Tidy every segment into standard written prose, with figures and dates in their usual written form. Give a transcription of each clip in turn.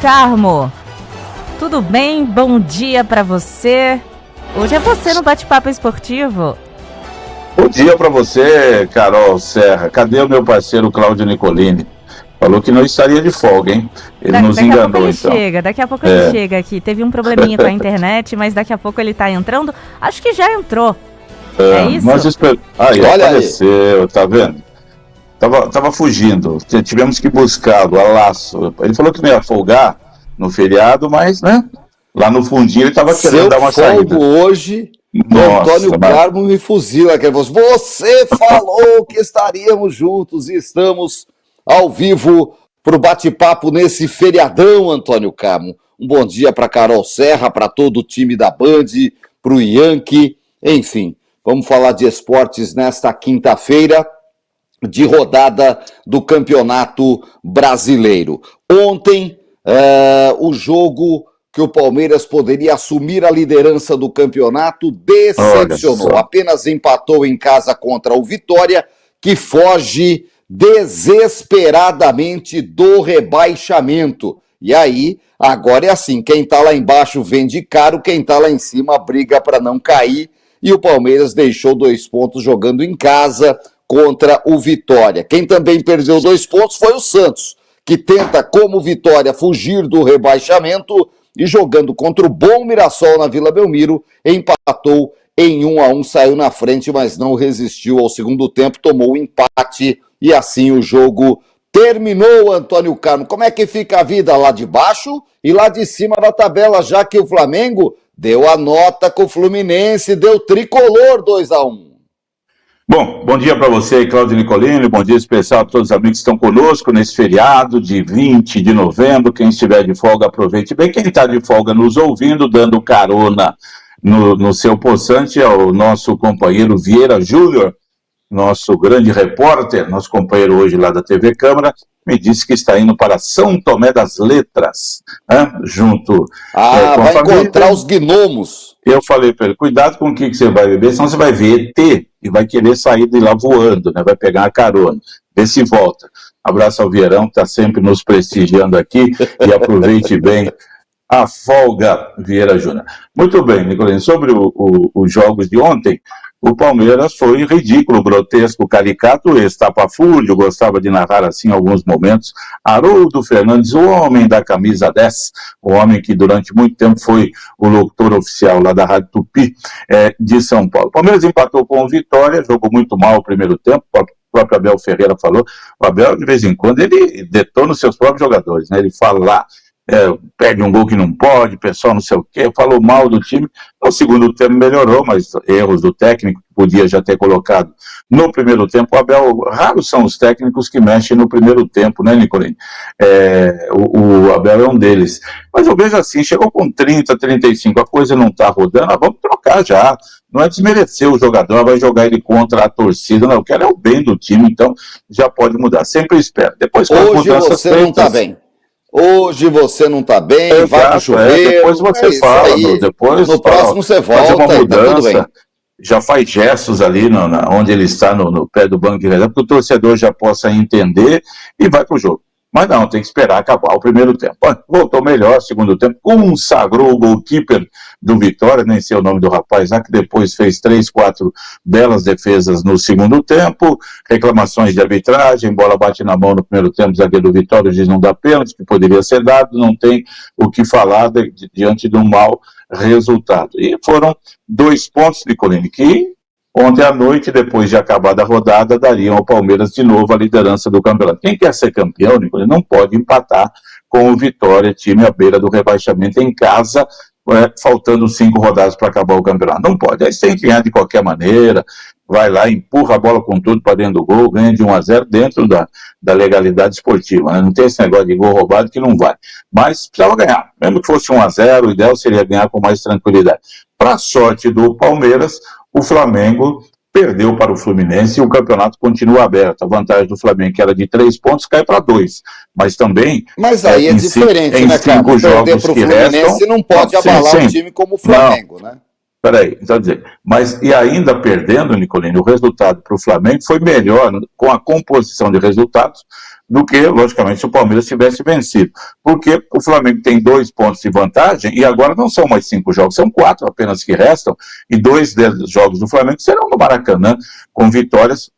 Carmo, tudo bem? Bom dia para você. Hoje é você no Bate-Papo Esportivo. Bom dia para você, Carol Serra. Cadê o meu parceiro Cláudio Nicolini? Falou que não estaria de folga, hein? Ele nos enganou, então. Daqui a pouco ele chega aqui. Teve um probleminha com a internet, mas daqui a pouco ele tá entrando. Acho que já entrou. É isso? Aí, olha, apareceu, tá vendo? Tava fugindo. Tivemos que buscá-lo a laço. Ele falou que não ia folgar no feriado, mas, né? Lá no fundinho ele tava querendo dar uma saída. Hoje, Antônio Carmo me fuzila. Você falou que estaríamos juntos e estamos ao vivo para o bate-papo nesse feriadão, Antônio Carmo. Um bom dia para Carol Serra, para todo o time da Band, para o Yankee, enfim. Vamos falar de esportes nesta quinta-feira, de rodada do Campeonato Brasileiro. Ontem, o jogo que o Palmeiras poderia assumir a liderança do campeonato decepcionou. Apenas empatou em casa contra o Vitória, que foge desesperadamente do rebaixamento. E aí, agora é assim, quem tá lá embaixo vende caro, quem tá lá em cima briga para não cair, e o Palmeiras deixou 2 pontos jogando em casa contra o Vitória. Quem também perdeu 2 pontos foi o Santos, que tenta, como Vitória, fugir do rebaixamento e jogando contra o bom Mirassol na Vila Belmiro, empatou em 1-1, saiu na frente, mas não resistiu ao segundo tempo, tomou o empate e assim o jogo terminou, Antônio Carmo. Como é que fica a vida lá de baixo e lá de cima da tabela, já que o Flamengo deu a nota com o Fluminense, deu tricolor 2-1. Bom dia para você, Cláudio Nicolini, bom dia especial a todos os amigos que estão conosco nesse feriado de 20 de novembro. Quem estiver de folga, aproveite bem. Quem está de folga nos ouvindo, dando carona no seu possante, é o nosso companheiro Vieira Júnior, nosso grande repórter, nosso companheiro hoje lá da TV Câmara, me disse que está indo para São Tomé das Letras, junto com a vai família. Encontrar os gnomos. Eu falei para ele, cuidado com o que você vai beber, senão você vai ver ET e vai querer sair de lá voando, né? Vai pegar uma carona, vê se volta. Abraço ao Vieirão, que está sempre nos prestigiando aqui, e aproveite bem a folga, Vieira Júnior. Muito bem, Nicolini, sobre os jogos de ontem, o Palmeiras foi ridículo, grotesco, caricato, estapafúrdio, gostava de narrar assim alguns momentos. Haroldo Fernandes, o homem da camisa 10, o homem que durante muito tempo foi o locutor oficial lá da Rádio Tupi de São Paulo. O Palmeiras empatou com o Vitória, jogou muito mal o primeiro tempo, o próprio Abel Ferreira falou. O Abel, de vez em quando, ele detona os seus próprios jogadores, né? Ele fala lá, perde um gol que não pode, pessoal não sei o quê, falou mal do time. No segundo tempo melhorou, mas erros do técnico, que podia já ter colocado no primeiro tempo. O Abel, raros são os técnicos que mexem no primeiro tempo, né, Nicolini? O Abel é um deles. Mas eu vejo assim, chegou com 30, 35, a coisa não tá rodando, vamos trocar já. Não é desmerecer o jogador, vai jogar ele contra a torcida, não, eu quero é o bem do time, então já pode mudar. Sempre espero. Depois, hoje você não tá bem. Hoje você não tá bem, vai pro chuveiro. Depois você fala, depois no próximo você volta, fazer uma mudança, tá tudo bem. Já faz gestos ali onde ele está, no pé do banco de reserva, para o torcedor já possa entender e vai pro jogo. Mas não, tem que esperar acabar o primeiro tempo. Voltou melhor, segundo tempo, consagrou o goalkeeper do Vitória, nem sei o nome do rapaz lá, que depois fez 3, 4 belas defesas no segundo tempo, reclamações de arbitragem, bola bate na mão no primeiro tempo, o zagueiro do Vitória diz não dá pênalti, que poderia ser dado, não tem o que falar diante de um mau resultado. E foram 2 pontos, Nicolini, que ontem à noite, depois de acabada a rodada, dariam ao Palmeiras de novo a liderança do campeonato. Quem quer ser campeão, Nicolini, não pode empatar com o Vitória, time à beira do rebaixamento em casa, faltando 5 rodadas para acabar o campeonato. Não pode. Aí você tem que ganhar de qualquer maneira, vai lá, empurra a bola com tudo para dentro do gol, ganha de 1-0 dentro da legalidade esportiva, né? Não tem esse negócio de gol roubado que não vai. Mas precisava ganhar. Mesmo que fosse 1-0, o ideal seria ganhar com mais tranquilidade. Para a sorte do Palmeiras, o Flamengo perdeu para o Fluminense e o campeonato continua aberto. A vantagem do Flamengo, que era de 3 pontos, cai para 2. Mas também... Mas aí é diferente, né, cara? Perder para o Fluminense não pode abalar um time como o Flamengo, né? Peraí, então dizer, mas e ainda perdendo, Nicolini, o resultado para o Flamengo foi melhor com a composição de resultados do que, logicamente, se o Palmeiras tivesse vencido. Porque o Flamengo tem 2 pontos de vantagem e agora não são mais 5 jogos, são 4 apenas que restam, e 2 dos jogos do Flamengo serão no Maracanã, com vitórias,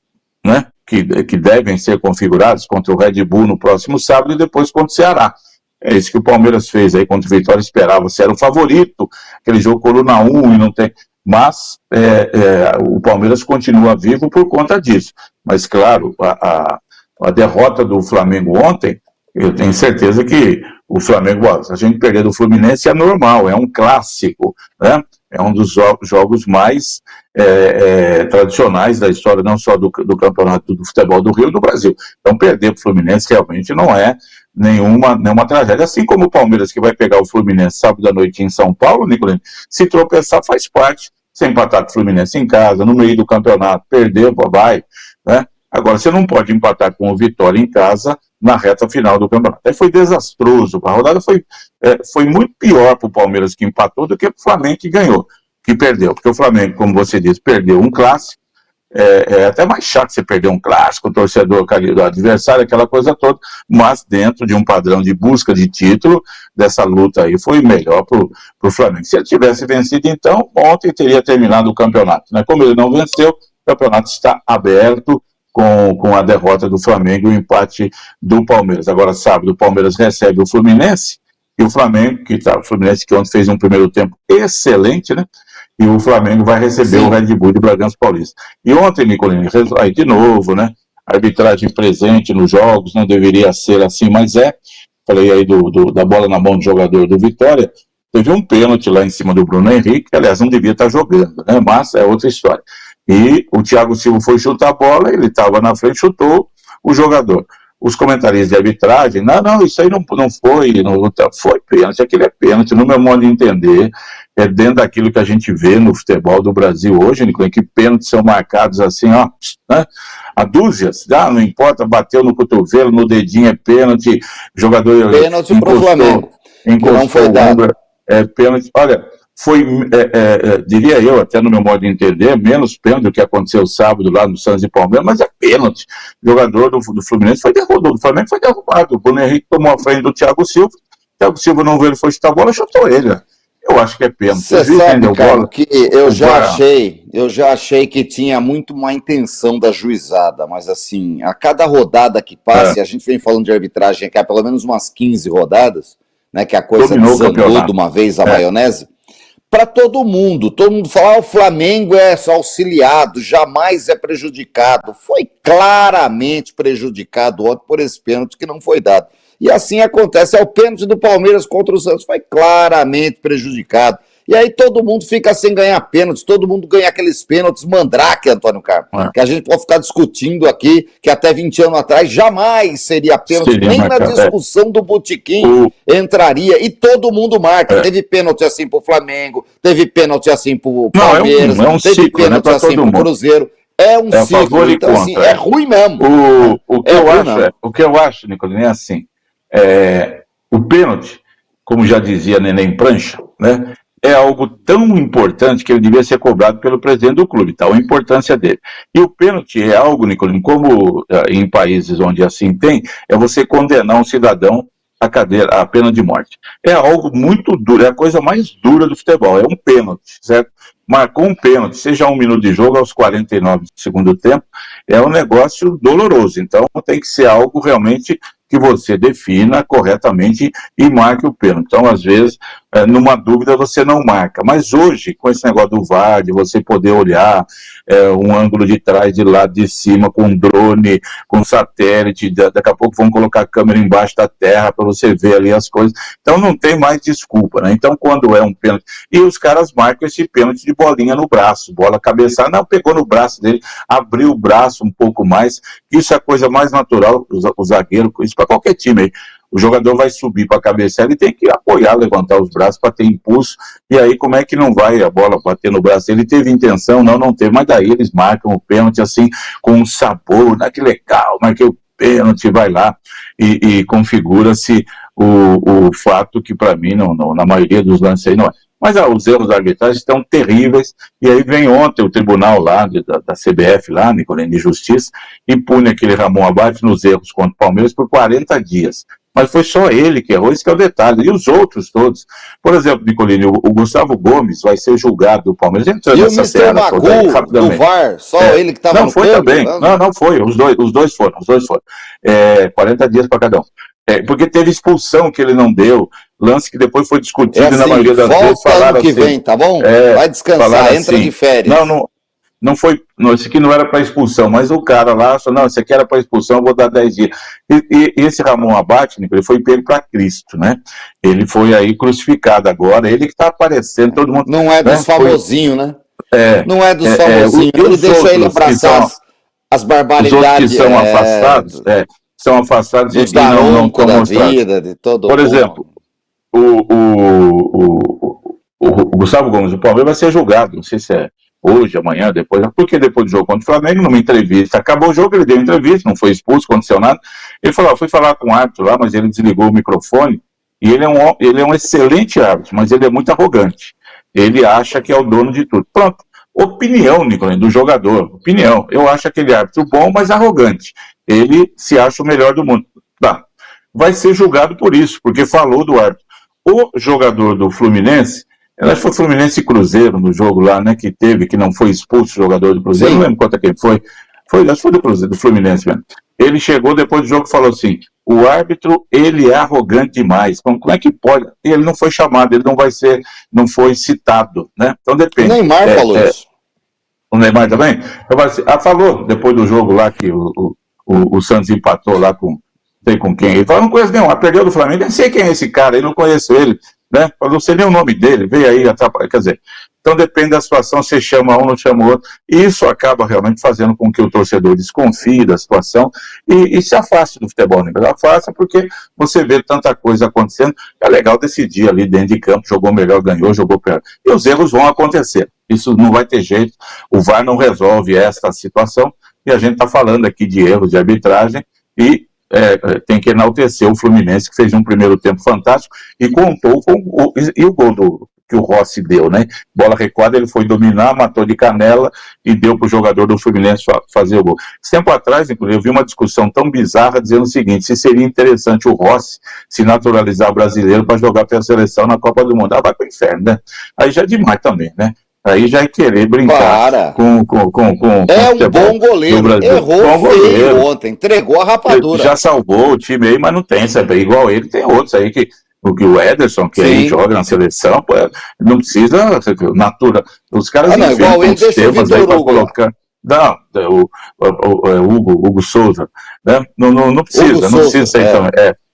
né, que devem ser configuradas contra o Red Bull no próximo sábado e depois contra o Ceará. É isso que o Palmeiras fez aí contra o Vitória, esperava ser o favorito, aquele jogo coluna 1 e não tem... Mas o Palmeiras continua vivo por conta disso. Mas, claro, a derrota do Flamengo ontem, eu tenho certeza que o Flamengo, se a gente perder do Fluminense é normal, é um clássico, né? É um dos jogos mais tradicionais da história, não só do campeonato do futebol do Rio, do Brasil. Então, perder para o Fluminense realmente não é nenhuma tragédia. Assim como o Palmeiras, que vai pegar o Fluminense sábado à noite em São Paulo, Nicolino, se tropeçar faz parte. Se empatar com o Fluminense em casa, no meio do campeonato, perder, vai, né? Agora, você não pode empatar com o Vitória em casa na reta final do campeonato. Aí foi desastroso, a rodada foi muito pior para o Palmeiras que empatou do que para o Flamengo que ganhou, que perdeu. Porque o Flamengo, como você disse, perdeu um clássico. É até mais chato você perder um clássico, o torcedor do adversário, aquela coisa toda, mas dentro de um padrão de busca de título, dessa luta aí, foi melhor para o Flamengo. Se ele tivesse vencido, então, ontem teria terminado o campeonato, né? Como ele não venceu, o campeonato está aberto com a derrota do Flamengo e o empate do Palmeiras. Agora, sábado, o Palmeiras recebe o Fluminense, e o Flamengo, o Fluminense que ontem fez um primeiro tempo excelente, né? E o Flamengo vai receber o Red Bull de Bragança Paulista. E ontem, Nicolini, aí de novo, né? Arbitragem presente nos jogos, não deveria ser assim, mas falei aí da bola na mão do jogador do Vitória, teve um pênalti lá em cima do Bruno Henrique, que aliás não devia estar jogando, né? Mas é outra história. E o Thiago Silva foi chutar a bola, ele estava na frente, chutou o jogador. Os comentaristas de arbitragem, não, isso aí não foi, foi pênalti, aquilo é pênalti, no meu modo de entender, é dentro daquilo que a gente vê no futebol do Brasil hoje, Nicolai, que pênaltis são marcados assim, ó, né, a dúzias, não importa, bateu no cotovelo, no dedinho é pênalti, jogador... Pênalti pro Flamengo, que não foi dado. Pênalti, olha... Foi, diria eu, até no meu modo de entender, menos pênalti do que aconteceu sábado lá no Santos e Palmeiras, mas é pênalti. O jogador do Fluminense foi derrubado, do Flamengo foi derrubado. O Bruno Henrique tomou a frente do Thiago Silva, o Thiago Silva não veio, ele foi chutar a bola, chutou ele. Eu acho que é pênalti. Você sabe, cara, que eu já achei que tinha muito má intenção da juizada, mas assim, a cada rodada que passa, e a gente vem falando de arbitragem aqui há pelo menos umas 15 rodadas, né, que a coisa desandou de uma vez a maionese, para todo mundo fala, o Flamengo é só auxiliado, jamais é prejudicado. Foi claramente prejudicado ontem por esse pênalti que não foi dado. E assim acontece, o pênalti do Palmeiras contra o Santos foi claramente prejudicado. E aí todo mundo fica sem ganhar pênaltis, todo mundo ganha aqueles pênaltis mandrake, Antônio Carlos, que a gente pode ficar discutindo aqui, que até 20 anos atrás jamais seria pênalti, nem na discussão do botequim entraria, e todo mundo marca. Teve pênalti assim pro Flamengo, teve pênalti assim pro Palmeiras, teve ciclo, pênalti assim pro Cruzeiro. É um ciclo, então assim, é ruim mesmo. O que eu acho, Nicolini, é assim, o pênalti, como já dizia Neném Prancha, né? É algo tão importante que ele devia ser cobrado pelo presidente do clube, tal a importância dele. E o pênalti é algo, Nicolino, como em países onde assim tem, é você condenar um cidadão à pena de morte. É algo muito duro, é a coisa mais dura do futebol, é um pênalti, certo? Marcou um pênalti, seja 1 minuto de jogo aos 49 do segundo tempo, é um negócio doloroso. Então tem que ser algo realmente que você defina corretamente e marque o pênalti. Então, às vezes, numa dúvida, você não marca. Mas hoje, com esse negócio do VAR, de você poder olhar um ângulo de trás, de lado, de cima, com drone, com satélite, daqui a pouco vão colocar a câmera embaixo da terra para você ver ali as coisas. Então, não tem mais desculpa, né? Então, quando é um pênalti... E os caras marcam esse pênalti de bolinha no braço, bola cabeçada, não, pegou no braço dele, abriu o braço um pouco mais, isso é a coisa mais natural, o zagueiro, isso para qualquer time aí. O jogador vai subir para a cabeça, ele tem que apoiar, levantar os braços para ter impulso, e aí como é que não vai a bola bater no braço? Ele teve intenção? Não teve, mas daí eles marcam o pênalti assim, com um sabor, né? Que legal, marquei o pênalti, vai lá e configura-se o fato que para mim, na maioria dos lances aí não é. Mas os erros da arbitragem estão terríveis, e aí vem ontem o tribunal lá, da CBF, lá, Nicolini, de Justiça, e pune aquele Ramon Abate nos erros contra o Palmeiras por 40 dias. Mas foi só ele que errou, esse que é o detalhe. E os outros todos. Por exemplo, Nicolini, o Gustavo Gomes vai ser julgado do Palmeiras. Entrando e nessa o Mr. Magul, do VAR, só ele que estava no foi campo, também. Né? Não foi. Os dois foram. 40 dias para cada um. Porque teve expulsão que ele não deu, lance que depois foi discutido assim, e na maioria das vezes falaram ano que assim, vem, tá bom? Vai descansar, entra assim, de férias. Não foi, esse aqui não era para expulsão, mas o cara lá falou, não, esse aqui era para expulsão, eu vou dar 10 dias. E esse Ramon Abate, ele foi pego para Cristo, né? Ele foi aí crucificado agora, ele que está aparecendo, todo mundo... Não é dos famosinhos, né? Não é dos famosinhos, ele deixa ele abraçar as barbaridades. Os outros que são afastados, são afastados e não estão mostrados. Vida, de todo Por exemplo, o Gustavo Gomes do Palmeiras vai ser julgado, não sei se é hoje, amanhã, depois, porque depois do jogo contra o Flamengo, numa entrevista, acabou o jogo, ele deu entrevista, não foi expulso, aconteceu nada, ele falou, fui falar com o árbitro lá, mas ele desligou o microfone, e ele é um excelente árbitro, mas ele é muito arrogante, ele acha que é o dono de tudo. Pronto, opinião, Nicolini, do jogador, opinião, eu acho aquele árbitro bom, mas arrogante, ele se acha o melhor do mundo. Tá, vai ser julgado por isso, porque falou do árbitro. O jogador do Fluminense, acho que foi Fluminense e Cruzeiro no jogo lá, né, que não foi expulso o jogador do Cruzeiro, não lembro quanto é que foi, acho que foi do Cruzeiro, do Fluminense mesmo. Ele chegou depois do jogo e falou assim, o árbitro, ele é arrogante demais, como é que pode? Ele não foi chamado, ele não foi citado, né, então depende. O Neymar falou isso. O Neymar também? Falou depois do jogo lá que o Santos empatou lá com, não sei com quem, ele falou, não conheço nenhum, perdeu do Flamengo, nem sei quem é esse cara, eu não conheço ele, né? Eu não sei nem o nome dele, veio aí atrapalhar, quer dizer, então depende da situação, você chama um, não chama o outro, e isso acaba realmente fazendo com que o torcedor desconfie da situação e se afaste do futebol, né? Afasta porque você vê tanta coisa acontecendo, é legal decidir ali dentro de campo, jogou melhor, ganhou, jogou pior, e os erros vão acontecer, isso não vai ter jeito, o VAR não resolve esta situação, e a gente está falando aqui de erros de arbitragem, e tem que enaltecer o Fluminense, que fez um primeiro tempo fantástico, e contou com o gol que o Rossi deu, né? Bola recuada, ele foi dominar, matou de canela e deu para o jogador do Fluminense fazer o gol. Esse tempo atrás, inclusive, eu vi uma discussão tão bizarra dizendo o seguinte, se seria interessante o Rossi se naturalizar brasileiro para jogar pela seleção na Copa do Mundo. Vai para o inferno, né? Aí já é demais também, né? Aí já é querer brincar com um bom goleiro, errou feio ontem, entregou a rapadura. Já salvou o time aí, mas não tem, sabe? Igual ele, tem outros aí que o Ederson, que aí joga na seleção, pô, não precisa, os caras igual ele, deixa o Vitor Hugo colocar. Não, o Hugo Souza, né? Não precisa isso aí também.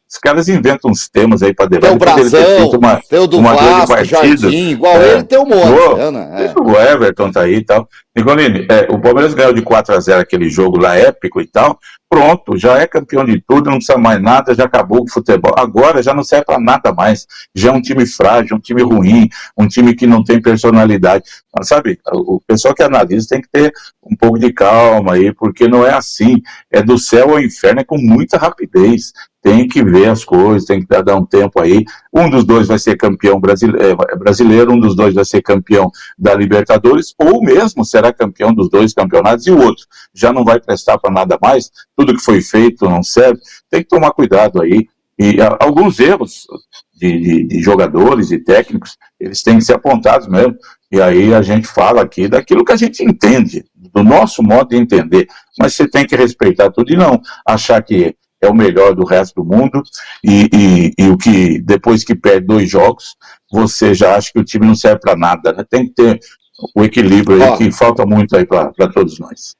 Os caras inventam uns temas aí para debate. Tem o Brasão, tem o do Vasco, Jardim, igual ele tem um monte. O Everton tá aí e tal. Nicolini, o Palmeiras ganhou de 4-0 aquele jogo lá épico e tal. Pronto, já é campeão de tudo, não precisa mais nada, já acabou o futebol. Agora já não serve para nada mais. Já é um time frágil, um time ruim, um time que não tem personalidade. Mas, sabe, o pessoal que analisa tem que ter um pouco de calma aí, porque não é assim. É do céu ao inferno, é com muita rapidez. Tem que ver as coisas, tem que dar um tempo aí. Um dos dois vai ser campeão brasileiro, um dos dois vai ser campeão da Libertadores, ou mesmo será campeão dos dois campeonatos, e o outro já não vai prestar para nada mais, tudo que foi feito não serve. Tem que tomar cuidado aí. E alguns erros de jogadores e técnicos, eles têm que ser apontados mesmo. E aí a gente fala aqui daquilo que a gente entende, do nosso modo de entender. Mas você tem que respeitar tudo e não achar que é o melhor do resto do mundo, e o que, depois que perde 2 jogos, você já acha que o time não serve para nada, né? Tem que ter o equilíbrio aí, que falta muito aí para todos nós.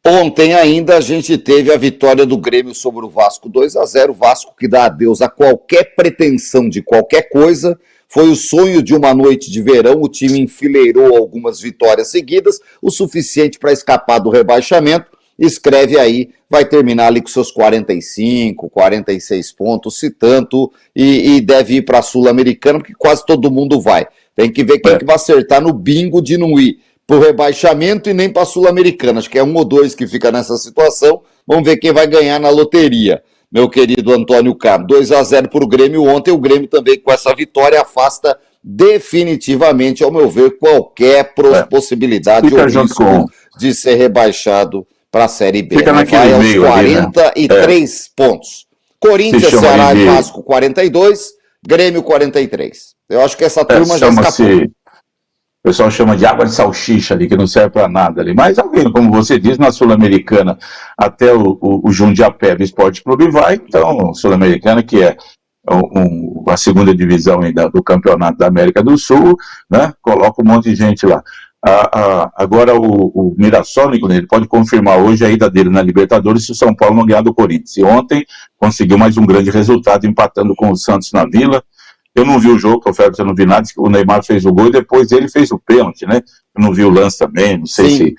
Ontem ainda a gente teve a vitória do Grêmio sobre o Vasco 2-0, Vasco que dá adeus a qualquer pretensão de qualquer coisa, foi o sonho de uma noite de verão, o time enfileirou algumas vitórias seguidas, o suficiente para escapar do rebaixamento, escreve aí, vai terminar ali com seus 45, 46 pontos, se tanto, e deve ir para a Sul-Americana, porque quase todo mundo vai. Tem que ver quem que vai acertar no bingo de não ir para o rebaixamento e nem para a Sul-Americana. Acho que é 1 ou 2 que fica nessa situação. Vamos ver quem vai ganhar na loteria. Meu querido Antônio Carlos, 2-0 para o Grêmio ontem. O Grêmio também com essa vitória afasta definitivamente, ao meu ver, qualquer possibilidade ou risco de ser rebaixado para a Série B. Fica naquele vai aos meio 43 pontos. Corinthians, Ceará e Vasco 42, Grêmio 43. Eu acho que essa turma já escapou. O pessoal chama de água de salsicha ali, que não serve para nada ali. Mas alguém, como você diz, na Sul-Americana, até o Jundiapé do Esporte Clube vai. Então, Sul-Americana, que é a segunda divisão do Campeonato da América do Sul, né? Coloca um monte de gente lá. Agora o Mirassol, ele pode confirmar hoje a ida dele na Libertadores se o São Paulo não ganhar do Corinthians. E ontem conseguiu mais um grande resultado, empatando com o Santos na Vila. Eu não vi o jogo, confesso que eu não vi nada, o Neymar fez o gol e depois ele fez o pênalti, né? Eu não vi o lance também, não sei se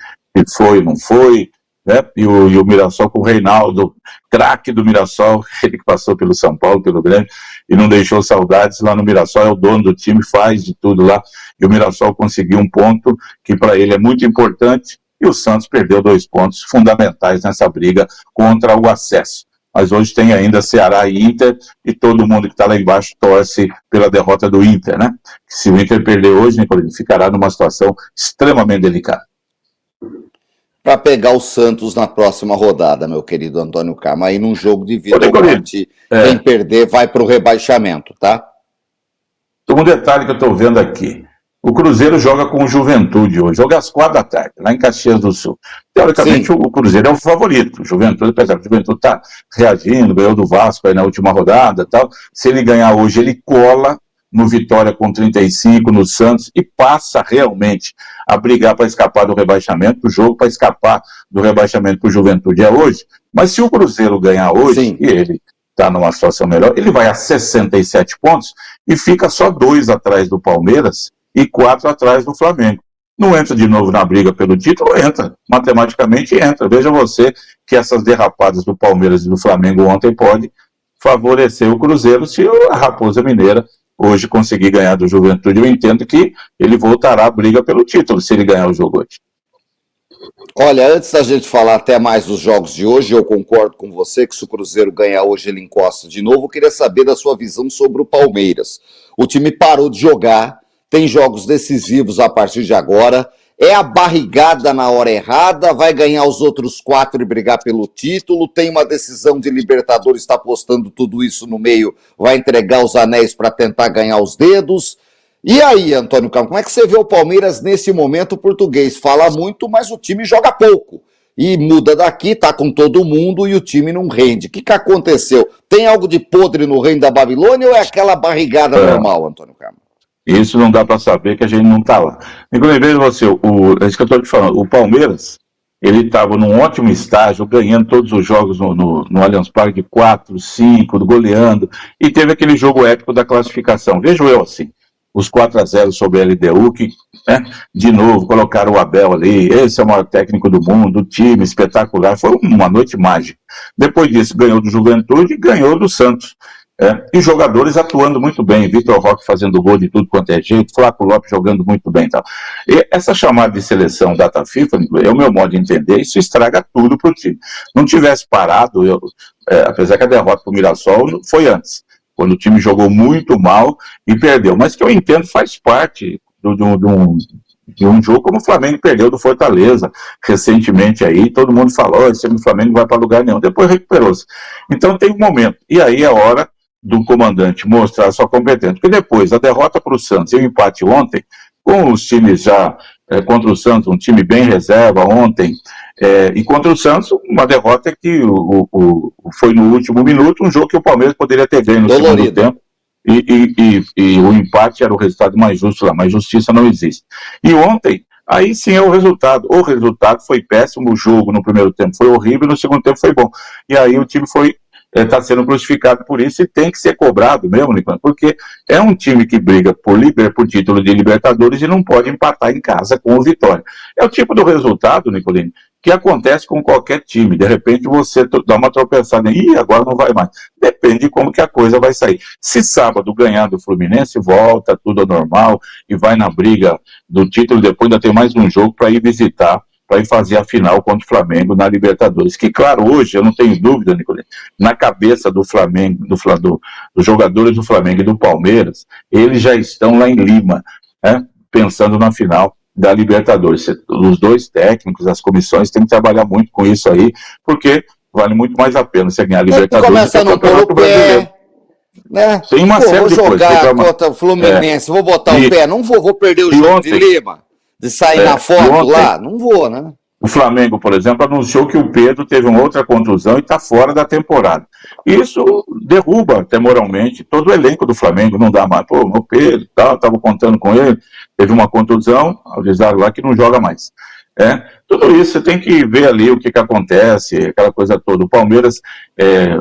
foi ou não foi, né? E o Mirassol com o Reinaldo, craque do Mirassol, ele que passou pelo São Paulo, pelo Grêmio, e não deixou saudades lá no Mirassol, é o dono do time, faz de tudo lá, e o Mirassol conseguiu um ponto que para ele é muito importante, e o Santos perdeu 2 pontos fundamentais nessa briga contra o acesso. Mas hoje tem ainda Ceará e Inter, e todo mundo que está lá embaixo torce pela derrota do Inter, né? Se o Inter perder hoje, Nicolino, ficará numa situação extremamente delicada. Para pegar o Santos na próxima rodada, meu querido Antônio Carmo, aí num jogo de vida ou morte, quem perder vai para o rebaixamento, tá? Um detalhe que eu estou vendo aqui. O Cruzeiro joga com o Juventude hoje, joga às 4h, lá em Caxias do Sul. Teoricamente, o Cruzeiro é o favorito. O Juventude, apesar que o Juventude está reagindo, ganhou do Vasco aí na última rodada e tal. Se ele ganhar hoje, ele cola no Vitória com 35, no Santos, e passa realmente a brigar para escapar do rebaixamento. O jogo para escapar do rebaixamento para o Juventude é hoje. Mas se o Cruzeiro ganhar hoje, e ele está numa situação melhor, ele vai a 67 pontos e fica só 2 atrás do Palmeiras e 4 atrás do Flamengo. Não entra de novo na briga pelo título? Entra. Matematicamente entra. Veja você que essas derrapadas do Palmeiras e do Flamengo ontem pode favorecer o Cruzeiro se a Raposa Mineira hoje conseguir ganhar do Juventude. Eu entendo que ele voltará à briga pelo título se ele ganhar o jogo hoje. Olha, antes da gente falar até mais dos jogos de hoje, eu concordo com você que se o Cruzeiro ganhar hoje ele encosta de novo. Eu queria saber da sua visão sobre o Palmeiras. O time parou de jogar, tem jogos decisivos a partir de agora, é a barrigada na hora errada, vai ganhar os outros 4 e brigar pelo título, tem uma decisão de Libertadores, está postando tudo isso no meio, vai entregar os anéis para tentar ganhar os dedos. E aí, Antônio Carmo, como é que você vê o Palmeiras nesse momento? O português fala muito, mas o time joga pouco. E muda daqui, tá com todo mundo e o time não rende. O que aconteceu? Tem algo de podre no reino da Babilônia ou é aquela barrigada normal, Antônio Carmo? Isso não dá para saber que a gente não está lá. Inclusive, veja você, é isso que eu estou te falando, o Palmeiras, ele estava num ótimo estágio, ganhando todos os jogos no Allianz Parque de 4, 5, goleando, e teve aquele jogo épico da classificação. Vejo eu assim, os 4-0 sobre a LDU, que, né, de novo, colocaram o Abel ali, esse é o maior técnico do mundo, o time espetacular, foi uma noite mágica. Depois disso, ganhou do Juventude e ganhou do Santos. E jogadores atuando muito bem, Vitor Roque fazendo gol de tudo quanto é jeito, Flaco Lopes jogando muito bem. Tal. E essa chamada de seleção data FIFA, é o meu modo de entender, isso estraga tudo para o time. Não tivesse parado, apesar que a derrota para o Mirassol foi antes, quando o time jogou muito mal e perdeu, mas que eu entendo faz parte de um jogo como o Flamengo perdeu do Fortaleza recentemente aí, todo mundo falou, esse time do Flamengo não vai para lugar nenhum, depois recuperou-se. Então tem um momento, e aí é hora do comandante mostrar sua competência, porque depois a derrota para o Santos e o empate ontem, com os times já contra o Santos, um time bem reserva ontem, e contra o Santos, uma derrota que foi no último minuto, um jogo que o Palmeiras poderia ter ganho no segundo tempo, e o empate era o resultado mais justo lá, mas justiça não existe. E ontem, aí sim é o resultado foi péssimo, o jogo no primeiro tempo foi horrível, no segundo tempo foi bom, e aí o time está sendo crucificado por isso e tem que ser cobrado mesmo, Nicolino, porque é um time que briga por título de Libertadores e não pode empatar em casa com o Vitória. É o tipo do resultado, Nicolino, que acontece com qualquer time. De repente você dá uma tropeçada e agora não vai mais. Depende de como que a coisa vai sair. Se sábado ganhar do Fluminense, volta tudo ao normal e vai na briga do título, depois ainda tem mais um jogo para ir visitar para ir fazer a final contra o Flamengo na Libertadores. Que, claro, hoje, eu não tenho dúvida, Nicolino, na cabeça do Flamengo, dos jogadores do Flamengo e do Palmeiras, eles já estão lá em Lima, né, pensando na final da Libertadores. Os dois técnicos, as comissões, têm que trabalhar muito com isso aí, porque vale muito mais a pena você ganhar a Libertadores do que o Campeonato Brasileiro. Né? Tem uma série de coisas. Vou jogar contra o Fluminense, vou botar o pé, não vou perder o jogo de Lima, de sair na foto lá, não vou, né? O Flamengo, por exemplo, anunciou que o Pedro teve uma outra contusão e está fora da temporada. Isso derruba, até moralmente, todo o elenco do Flamengo. Não dá mais. Pô, meu Pedro, estava contando com ele, teve uma contusão, avisaram lá que não joga mais. Tudo isso você tem que ver ali o que acontece, aquela coisa toda. O Palmeiras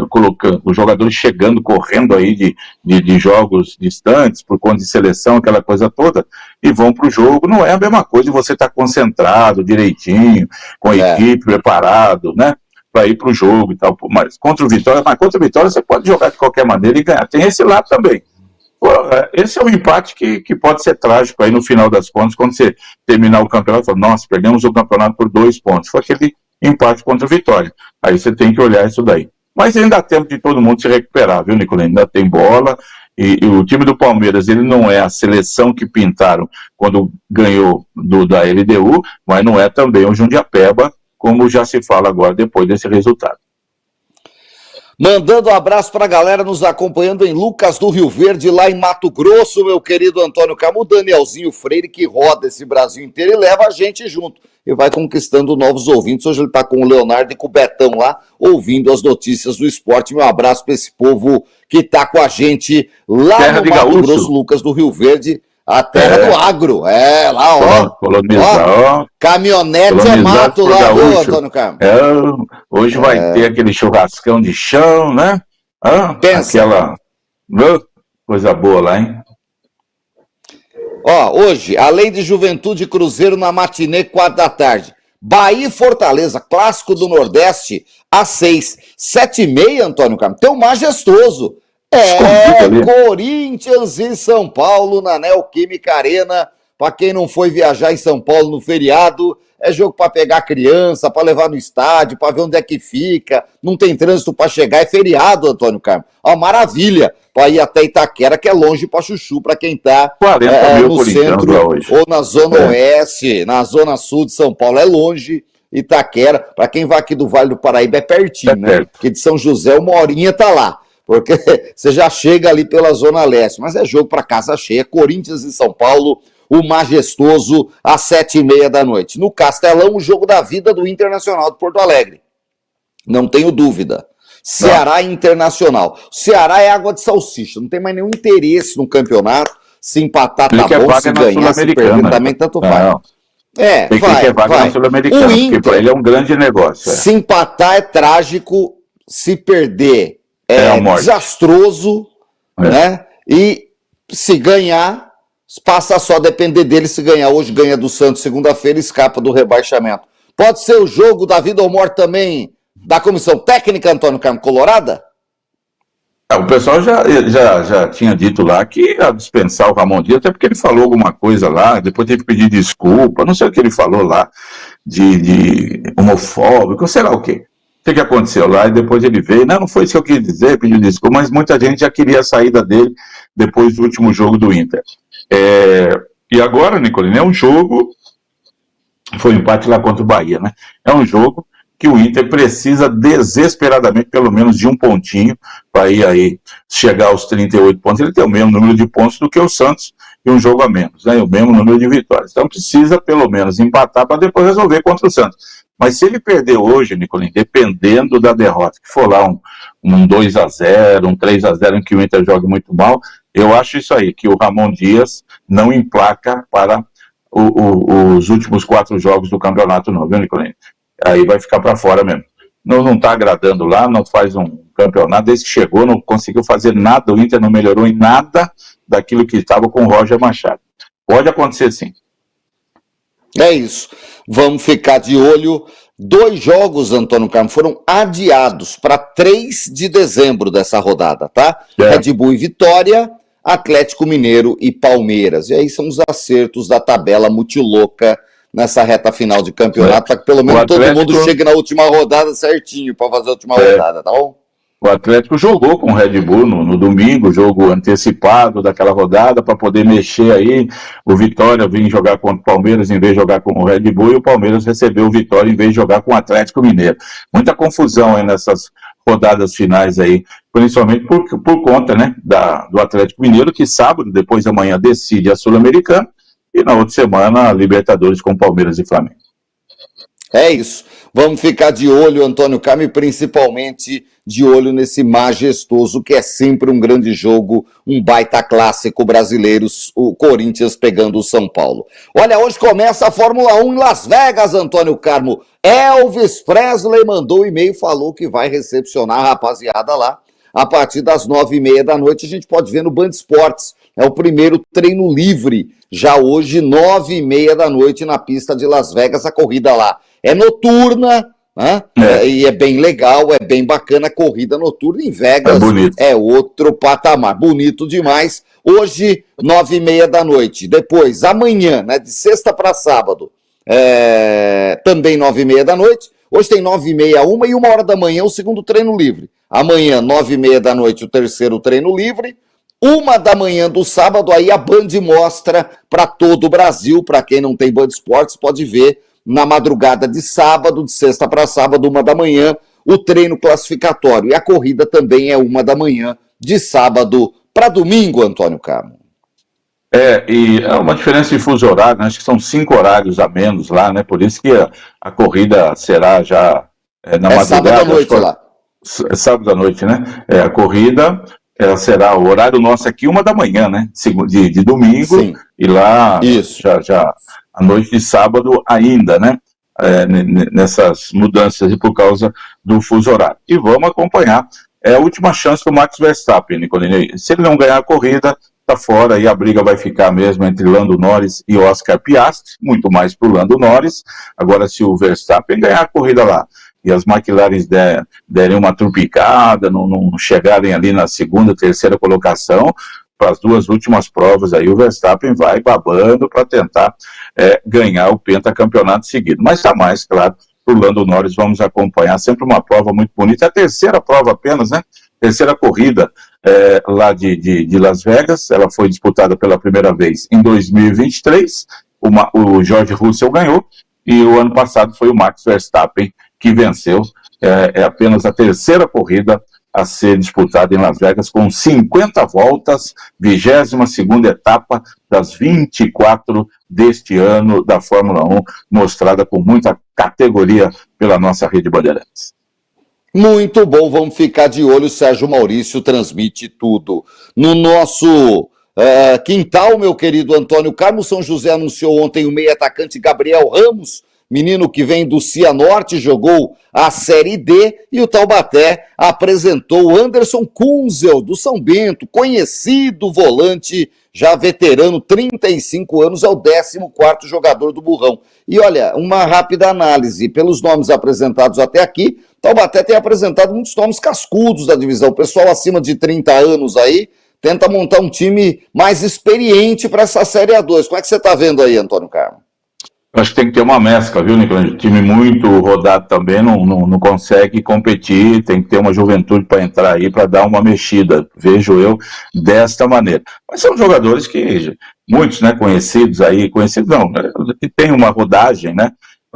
colocando os jogadores chegando, correndo aí de jogos distantes, por conta de seleção, aquela coisa toda, e vão para o jogo. Não é a mesma coisa de você estar concentrado direitinho, com a equipe preparado, né, para ir para o jogo e tal. Mas contra o Vitória você pode jogar de qualquer maneira e ganhar. Tem esse lado também. Esse é um empate que pode ser trágico aí no final das contas, quando você terminar o campeonato, fala, nossa, perdemos o campeonato por 2 pontos. Foi aquele empate contra o Vitória. Aí você tem que olhar isso daí. Mas ainda dá tempo de todo mundo se recuperar, viu, Nicolino? Ainda tem bola. E o time do Palmeiras, ele não é a seleção que pintaram quando ganhou da LDU, mas não é também o Jundiapeba, como já se fala agora depois desse resultado. Mandando um abraço para a galera nos acompanhando em Lucas do Rio Verde, lá em Mato Grosso, meu querido Antônio Camu, Danielzinho Freire, que roda esse Brasil inteiro e leva a gente junto. E vai conquistando novos ouvintes. Hoje ele está com o Leonardo e com o Betão lá, ouvindo as notícias do esporte. Meu abraço para esse povo que está com a gente lá terra no Mato Grosso, Lucas do Rio Verde. A terra do agro, lá, ó. Caminhonete é mato lá, Antônio Camu. Hoje vai ter aquele churrascão de chão, né? Aquela coisa boa lá, hein? Ó, hoje, além de Juventude e Cruzeiro na matinê, 4 da tarde. Bahia e Fortaleza, clássico do Nordeste, às 6. 7h30, Antônio Camu. Tem um majestoso. Corinthians e São Paulo na Neoquímica Arena. Para quem não foi viajar em São Paulo no feriado, é jogo para pegar criança, para levar no estádio, para ver onde é que fica. Não tem trânsito para chegar, é feriado, Antônio Carmo. Uma maravilha para ir até Itaquera, que é longe para Chuchu, para quem está no centro ou na zona oeste, na zona sul de São Paulo. É longe, Itaquera. Para quem vai aqui do Vale do Paraíba é pertinho, né? Porque de São José, 1 horinha tá lá. Porque você já chega ali pela Zona Leste, mas é jogo para casa cheia, Corinthians e São Paulo, o majestoso, às 7h30 da noite. No Castelão, o jogo da vida do Internacional de Porto Alegre. Não tenho dúvida. Ceará Internacional. Ceará é água de salsicha, não tem mais nenhum interesse no campeonato. Se empatar tá bom, se ganhar, se perder também tanto faz. Tem que ter vaga na Sul-Americana, porque para ele é um grande negócio. Se empatar é trágico, se perder é desastroso, né? E se ganhar, passa só a depender dele. Se ganhar hoje, ganha do Santos segunda-feira, escapa do rebaixamento. Pode ser o jogo da vida ou morte também da comissão técnica, Antônio Carmo, Colorada? O pessoal já tinha dito lá que ia dispensar o Ramon Dias, até porque ele falou alguma coisa lá, depois teve que pedir desculpa, não sei o que ele falou lá, de homofóbico, sei lá o quê. O que aconteceu lá, e depois ele veio, não foi isso que eu quis dizer, pediu desculpa, mas muita gente já queria a saída dele depois do último jogo do Inter. E agora, Nicolino, é um jogo, foi um empate lá contra o Bahia, né? É um jogo que o Inter precisa desesperadamente, pelo menos de um pontinho, para ir aí chegar aos 38 pontos. Ele tem o mesmo número de pontos do que o Santos, e um jogo a menos, né? O mesmo número de vitórias. Então precisa, pelo menos, empatar para depois resolver contra o Santos. Mas se ele perder hoje, Nicolino, dependendo da derrota, que for lá um 2-0, um 3-0, em que o Inter jogue muito mal, eu acho isso aí, que o Ramon Dias não emplaca para os últimos 4 jogos do campeonato não, viu, Nicolino? Aí vai ficar para fora mesmo. Não está agradando lá, não faz um campeonato, desde que chegou, não conseguiu fazer nada, o Inter não melhorou em nada daquilo que estava com o Roger Machado. Pode acontecer sim. É isso. Vamos ficar de olho. 2 jogos, Antônio Carmo, foram adiados para 3 de dezembro dessa rodada, tá? Red Bull e Vitória, Atlético Mineiro e Palmeiras. E aí são os acertos da tabela multilouca nessa reta final de campeonato, para que pelo menos todo mundo chegue na última rodada certinho, para fazer a última rodada, tá bom? O Atlético jogou com o Red Bull no domingo, jogo antecipado daquela rodada, para poder mexer aí. O Vitória vinha jogar contra o Palmeiras em vez de jogar com o Red Bull, e o Palmeiras recebeu o Vitória em vez de jogar com o Atlético Mineiro. Muita confusão aí nessas rodadas finais aí, principalmente por conta, né, do Atlético Mineiro, que sábado, depois da manhã, decide a Sul-Americana, e na outra semana a Libertadores com Palmeiras e Flamengo. É isso. Vamos ficar de olho, Antônio Carmo, e principalmente de olho nesse majestoso, que é sempre um grande jogo, um baita clássico brasileiro, o Corinthians pegando o São Paulo. Olha, hoje começa a Fórmula 1 em Las Vegas, Antônio Carmo. Elvis Presley mandou um e-mail, falou que vai recepcionar a rapaziada lá. A partir das 9h30 da noite, a gente pode ver no Band Esportes. É o primeiro treino livre, já hoje, 9h30 da noite, na pista de Las Vegas, a corrida lá. É noturna, né? E é bem legal, é bem bacana a corrida noturna. Em Vegas é outro patamar, bonito demais. Hoje, 9h30 da noite. Depois, amanhã, né, de sexta para sábado, também 9h30 da noite. Hoje tem 9h30, 1h e 1h da manhã o segundo treino livre. Amanhã, 9h30 da noite, o terceiro treino livre. 1h da manhã do sábado, aí a Band mostra para todo o Brasil. Para quem não tem Band Esportes, pode ver na madrugada de sábado, de sexta para sábado, 1h da manhã, o treino classificatório. E a corrida também é 1h da manhã, de sábado para domingo, Antônio Carmo. E é uma diferença de fuso horário, né? Acho que são 5 horários a menos lá, né? Por isso que a corrida será já na madrugada. Sábado à noite lá. É sábado à noite, né? A corrida será o horário nosso aqui, 1h da manhã, né? De domingo. Sim. E lá já à noite de sábado ainda, né? Nessas mudanças e por causa do fuso horário. E vamos acompanhar. É a última chance do Max Verstappen, Nicolini. Se ele não ganhar a corrida, tá fora, e a briga vai ficar mesmo entre Lando Norris e Oscar Piastri, muito mais pro Lando Norris. Agora, se o Verstappen ganhar a corrida lá, e as McLarens derem uma trupicada, não chegarem ali na segunda, terceira colocação, para as duas últimas provas aí o Verstappen vai babando para tentar ganhar o pentacampeonato seguido. Mas está mais, claro, para o Lando Norris, vamos acompanhar sempre uma prova muito bonita. É a terceira prova apenas, né? Terceira corrida lá de Las Vegas. Ela foi disputada pela primeira vez em 2023. O George Russell ganhou, e o ano passado foi o Max Verstappen que venceu. É apenas a terceira corrida a ser disputada em Las Vegas, com 50 voltas, 22ª etapa das 24 deste ano da Fórmula 1, mostrada com muita categoria pela nossa Rede Bandeirantes. Muito bom, vamos ficar de olho. O Sérgio Maurício transmite tudo. No nosso quintal, meu querido Antônio Carmo, São José anunciou ontem o meio atacante Gabriel Ramos, menino que vem do Cianorte, jogou a Série D, e o Taubaté apresentou o Anderson Kunzel, do São Bento, conhecido volante, já veterano, 35 anos, é o 14º jogador do Burrão. E olha, uma rápida análise, pelos nomes apresentados até aqui, Taubaté tem apresentado muitos nomes cascudos da divisão, o pessoal acima de 30 anos aí, tenta montar um time mais experiente para essa Série A2. Como é que você está vendo aí, Antônio Carmo? Acho que tem que ter uma mescla, viu, Nicolas? Time muito rodado também não consegue competir, tem que ter uma juventude para entrar aí, para dar uma mexida, vejo eu desta maneira. Mas são jogadores que, muitos, né, conhecidos não, que tem uma rodagem, né?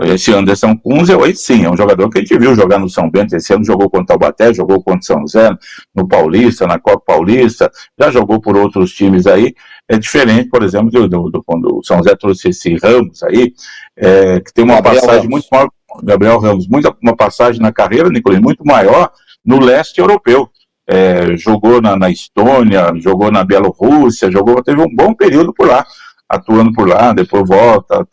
Esse Anderson Kunzel, aí sim, é um jogador que a gente viu jogar no São Bento. Esse ano jogou contra o Taubaté, jogou contra o São José, no Paulista, na Copa Paulista, já jogou por outros times aí. É diferente, por exemplo, quando o São José trouxe esse Ramos aí, que tem uma passagem muito maior, Gabriel Ramos, uma passagem na carreira, Nicolini, muito maior no leste europeu. Jogou na Estônia, jogou na Bielorrússia, teve um bom período por lá, atuando por lá, depois volta.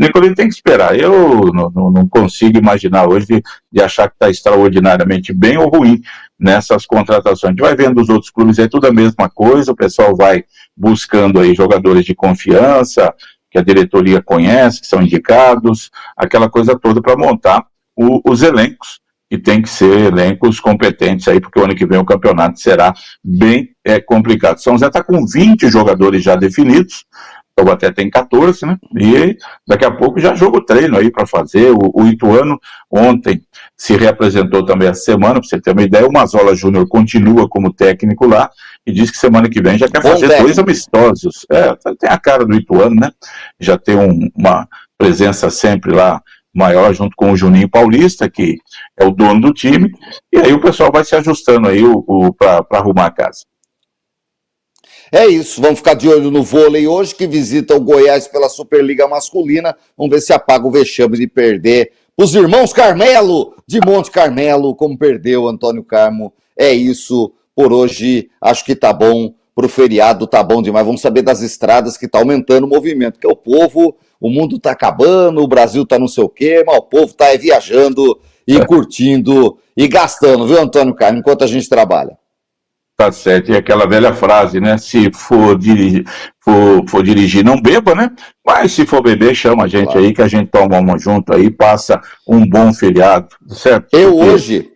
Nicolini tem que esperar. Eu não consigo imaginar hoje de achar que está extraordinariamente bem ou ruim nessas contratações. A gente vai vendo os outros clubes aí, tudo a mesma coisa, o pessoal vai buscando aí jogadores de confiança, que a diretoria conhece, que são indicados, aquela coisa toda para montar os elencos, que tem que ser elencos competentes aí, porque o ano que vem o campeonato será bem complicado. São José está com 20 jogadores já definidos, Taubaté tem 14, né? E daqui a pouco já jogo treino aí para fazer. O Ituano ontem se reapresentou também essa semana, para você ter uma ideia. O Mazola Júnior continua como técnico lá e diz que semana que vem já quer fazer 2 amistosos. Tem a cara do Ituano, né? Já tem uma presença sempre lá maior, junto com o Juninho Paulista, que é o dono do time, e aí o pessoal vai se ajustando aí para arrumar a casa. É isso, vamos ficar de olho no vôlei hoje, que visita o Goiás pela Superliga Masculina. Vamos ver se apaga o vexame de perder os irmãos Carmelo de Monte Carmelo, como perdeu o Antônio Carmo. É isso por hoje, acho que tá bom, pro feriado tá bom demais. Vamos saber das estradas, que tá aumentando o movimento, que é o povo, o mundo tá acabando, o Brasil tá não sei o quê, mas o povo tá viajando e curtindo e gastando, viu, Antônio Carmo, enquanto a gente trabalha. Tá certo, e aquela velha frase, né? Se for dirigir, não beba, né? Mas se for beber, chama a gente aí, que a gente toma uma junto aí, passa um bom feriado, certo? Hoje,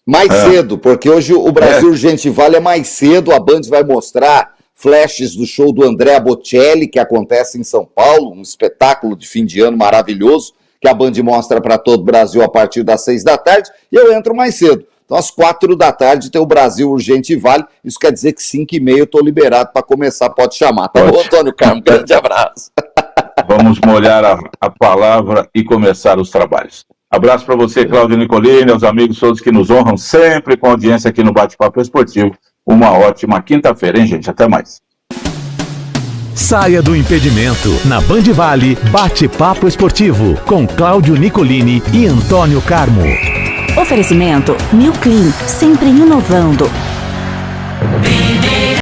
mais cedo, porque hoje o Brasil Urgente Vale é mais cedo, a Band vai mostrar flashes do show do Andrea Bocelli, que acontece em São Paulo, um espetáculo de fim de ano maravilhoso, que a Band mostra para todo o Brasil a partir das 6 da tarde, e eu entro mais cedo. Então, às 4 da tarde tem o Brasil Urgente Vale. Isso quer dizer que 5h30 eu estou liberado para começar. Pode chamar. Tá bom, Antônio Carmo? Grande abraço. Vamos molhar a palavra e começar os trabalhos. Abraço para você, Cláudio Nicolini, aos amigos todos que nos honram sempre com audiência aqui no Bate-Papo Esportivo. Uma ótima quinta-feira, hein, gente? Até mais. Saia do impedimento. Na Band Vale, Bate-Papo Esportivo, com Cláudio Nicolini e Antônio Carmo. Oferecimento New Clean, sempre inovando.